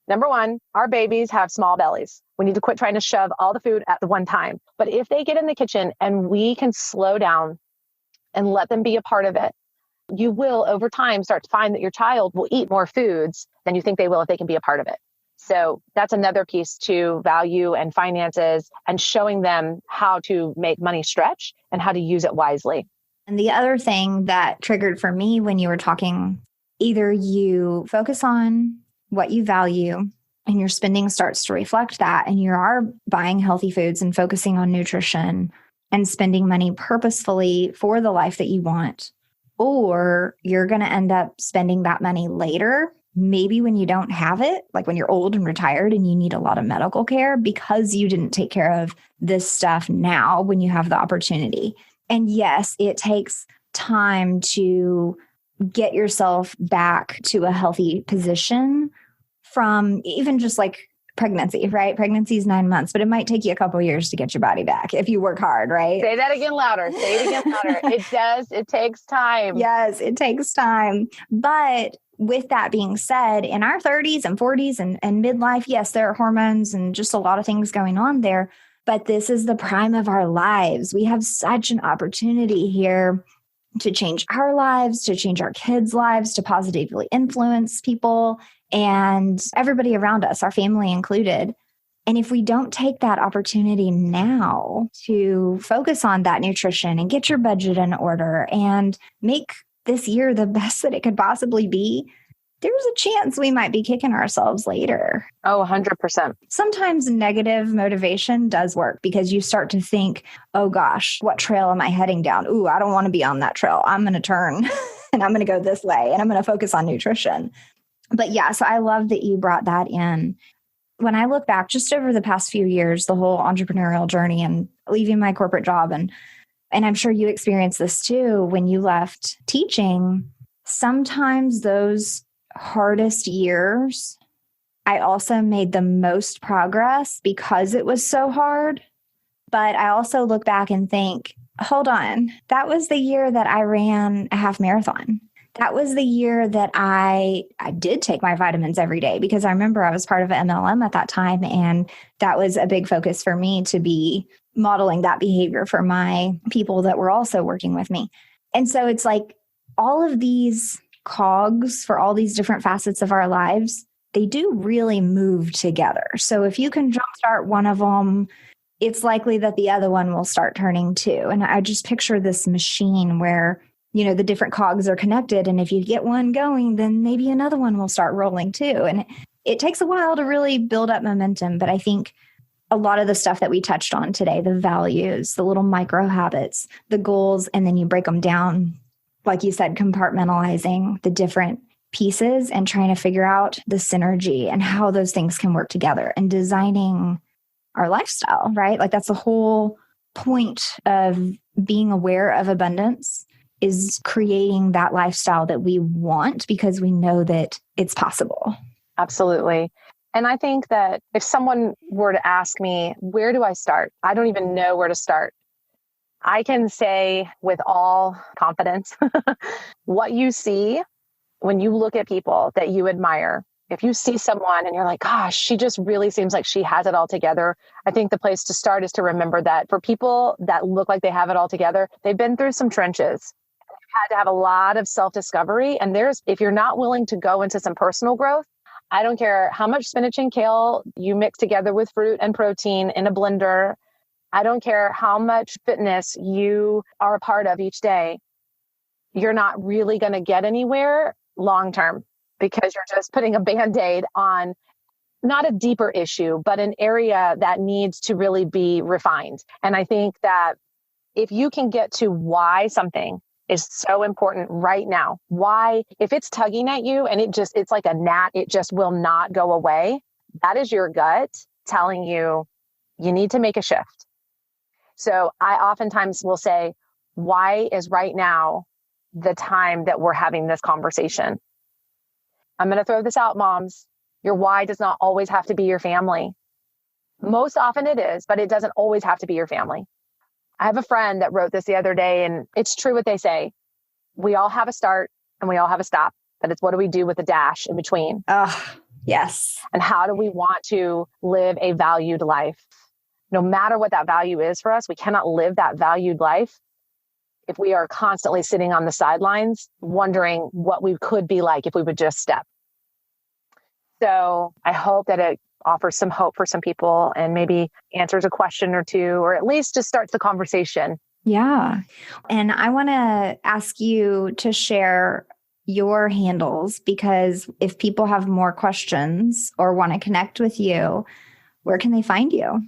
Number one, our babies have small bellies. We need to quit trying to shove all the food at the one time. But if they get in the kitchen and we can slow down and let them be a part of it, you will over time start to find that your child will eat more foods than you think they will if they can be a part of it. So that's another piece to value and finances and showing them how to make money stretch and how to use it wisely. And the other thing that triggered for me when you were talking, either you focus on what you value and your spending starts to reflect that, and you are buying healthy foods and focusing on nutrition and spending money purposefully for the life that you want, or you're going to end up spending that money later, maybe when you don't have it, like when you're old and retired and you need a lot of medical care because you didn't take care of this stuff now when you have the opportunity. And yes, it takes time to get yourself back to a healthy position from even just like pregnancy, right? Pregnancy is 9 months, but it might take you a couple years to get your body back if you work hard, right? Say that again louder. Say it again louder. It does. It takes time. Yes, it takes time. But with that being said, in our 30s and 40s and midlife, yes, there are hormones and just a lot of things going on there. But this is the prime of our lives. We have such an opportunity here to change our lives, to change our kids' lives, to positively influence people and everybody around us, our family included. And if we don't take that opportunity now to focus on that nutrition and get your budget in order and make this year the best that it could possibly be, there's a chance we might be kicking ourselves later. Oh, 100%. Sometimes negative motivation does work because you start to think, oh gosh, what trail am I heading down? Ooh, I don't want to be on that trail. I'm going to turn and I'm going to go this way and I'm going to focus on nutrition. But yeah, so I love that you brought that in. When I look back just over the past few years, the whole entrepreneurial journey and leaving my corporate job, and I'm sure you experienced this too when you left teaching, sometimes those hardest years, I also made the most progress because it was so hard. But I also look back and think, hold on, that was the year that I ran a half marathon. That was the year that I did take my vitamins every day because I remember I was part of MLM at that time. And that was a big focus for me to be modeling that behavior for my people that were also working with me. And so it's like all of these cogs for all these different facets of our lives, they do really move together. So if you can jumpstart one of them, it's likely that the other one will start turning too. And I just picture this machine where the different cogs are connected. And if you get one going, then maybe another one will start rolling too. And it takes a while to really build up momentum. But I think a lot of the stuff that we touched on today, the values, the little micro habits, the goals, and then you break them down, like you said, compartmentalizing the different pieces and trying to figure out the synergy and how those things can work together and designing our lifestyle, right? Like that's the whole point of being aware of abundance, is creating that lifestyle that we want because we know that it's possible. Absolutely. And I think that if someone were to ask me, where do I start? I don't even know where to start. I can say with all confidence, what you see when you look at people that you admire, if you see someone and you're like, gosh, she just really seems like she has it all together. I think the place to start is to remember that for people that look like they have it all together, they've been through some trenches. Had to have a lot of self-discovery. And if you're not willing to go into some personal growth, I don't care how much spinach and kale you mix together with fruit and protein in a blender. I don't care how much fitness you are a part of each day. You're not really going to get anywhere long-term because you're just putting a Band-Aid on not a deeper issue, but an area that needs to really be refined. And I think that if you can get to why something is so important right now. Why, if it's tugging at you and it's like a gnat, it just will not go away. That is your gut telling you, you need to make a shift. So I oftentimes will say, why is right now the time that we're having this conversation? I'm going to throw this out, moms. Your why does not always have to be your family. Most often it is, but it doesn't always have to be your family. I have a friend that wrote this the other day, and it's true what they say. We all have a start and we all have a stop, but it's what do we do with the dash in between? Oh, yes. And how do we want to live a valued life? No matter what that value is for us, we cannot live that valued life if we are constantly sitting on the sidelines, wondering what we could be like if we would just step. So I hope that it offers some hope for some people and maybe answers a question or two, or at least just starts the conversation. Yeah. And I want to ask you to share your handles, because if people have more questions or want to connect with you, where can they find you?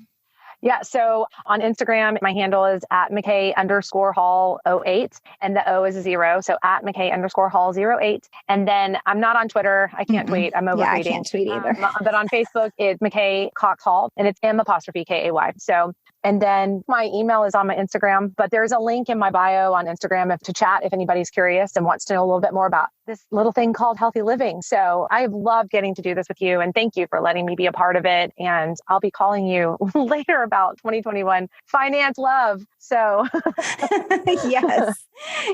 Yeah. So on Instagram, my handle is at McKay_Hall08, and the O is a 0. So at McKay_Hall08. And then I'm not on Twitter. I can't tweet. I'm overeating. Yeah, I can't tweet either. But on Facebook, it's McKay Cox Hall, and it's M_KAY. So And then my email is on my Instagram, but there's a link in my bio on Instagram to chat if anybody's curious and wants to know a little bit more about this little thing called healthy living. So I've loved getting to do this with you, and thank you for letting me be a part of it. And I'll be calling you later about 2021 finance love. So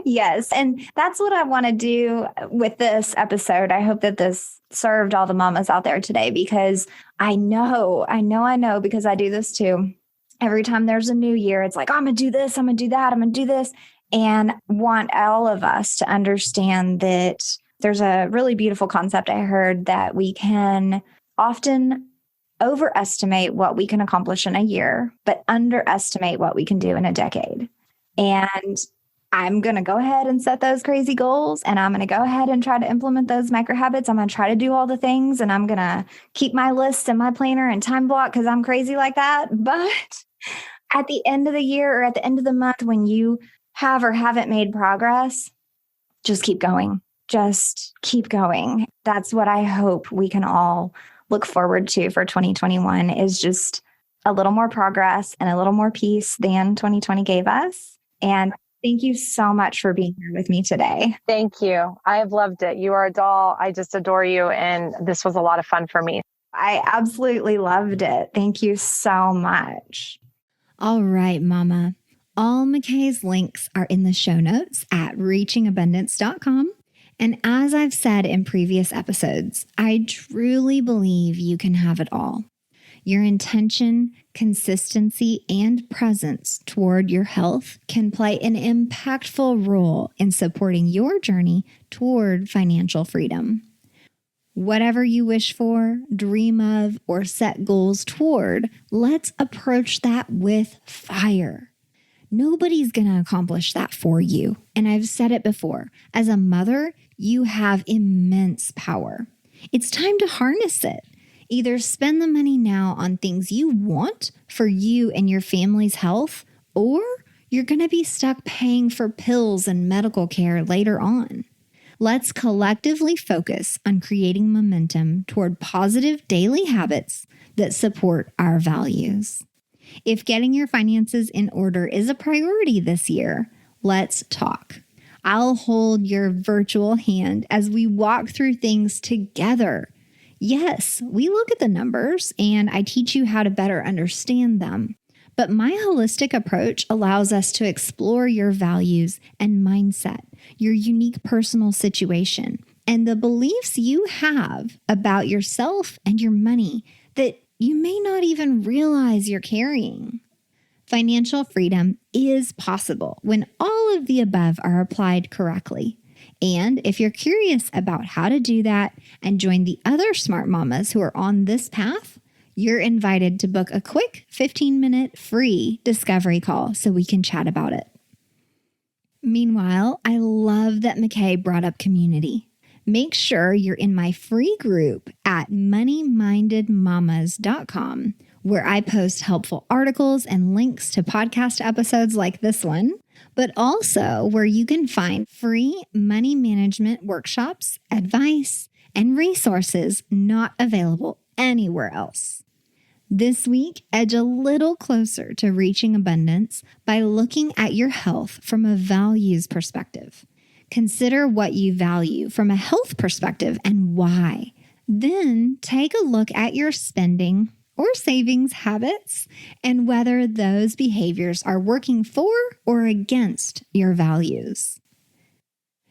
Yes. And that's what I want to do with this episode. I hope that this served all the mamas out there today, because I know, because I do this too. Every time there's a new year, it's like, I'm going to do this, I'm going to do that, I'm going to do this. And want all of us to understand that there's a really beautiful concept I heard that we can often overestimate what we can accomplish in a year, but underestimate what we can do in a decade. And I'm going to go ahead and set those crazy goals, and I'm going to go ahead and try to implement those micro habits. I'm going to try to do all the things, and I'm going to keep my list and my planner and time block because I'm crazy like that. But at the end of the year or at the end of the month, when you have or haven't made progress, just keep going. Just keep going. That's what I hope we can all look forward to for 2021, is just a little more progress and a little more peace than 2020 gave us. And thank you so much for being here with me today. Thank you. I have loved it. You are a doll. I just adore you. And this was a lot of fun for me. I absolutely loved it. Thank you so much. All right, Mama. All McKay's links are in the show notes at reachingabundance.com. And as I've said in previous episodes, I truly believe you can have it all. Your intention, consistency, and presence toward your health can play an impactful role in supporting your journey toward financial freedom. Whatever you wish for, dream of, or set goals toward, let's approach that with fire. Nobody's going to accomplish that for you. And I've said it before, as a mother, you have immense power. It's time to harness it. Either spend the money now on things you want for you and your family's health, or you're going to be stuck paying for pills and medical care later on. Let's collectively focus on creating momentum toward positive daily habits that support our values. If getting your finances in order is a priority this year, let's talk. I'll hold your virtual hand as we walk through things together. Yes, we look at the numbers and I teach you how to better understand them. But my holistic approach allows us to explore your values and mindset, your unique personal situation, and the beliefs you have about yourself and your money that you may not even realize you're carrying. Financial freedom is possible when all of the above are applied correctly. And if you're curious about how to do that and join the other smart mamas who are on this path, you're invited to book a quick 15-minute free discovery call so we can chat about it. Meanwhile, I love that McKay brought up community. Make sure you're in my free group at moneymindedmamas.com, where I post helpful articles and links to podcast episodes like this one, but also where you can find free money management workshops, advice, and resources not available anywhere else. This week, edge a little closer to reaching abundance by looking at your health from a values perspective. Consider what you value from a health perspective and why. Then take a look at your spending or savings habits and whether those behaviors are working for or against your values.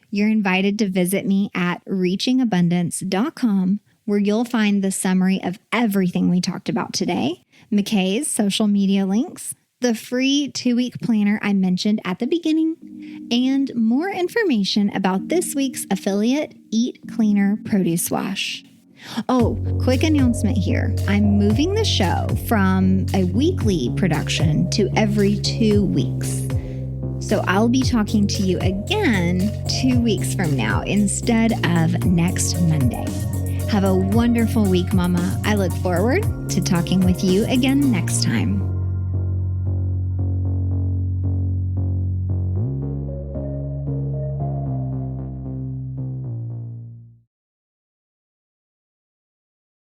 You're invited to visit me at reachingabundance.com, where you'll find the summary of everything we talked about today, McKay's social media links, the free 2-week planner I mentioned at the beginning, and more information about this week's affiliate Eat Cleaner Produce Wash. Oh, quick announcement here. I'm moving the show from a weekly production to every 2 weeks. So I'll be talking to you again 2 weeks from now instead of next Monday. Have a wonderful week, Mama. I look forward to talking with you again next time.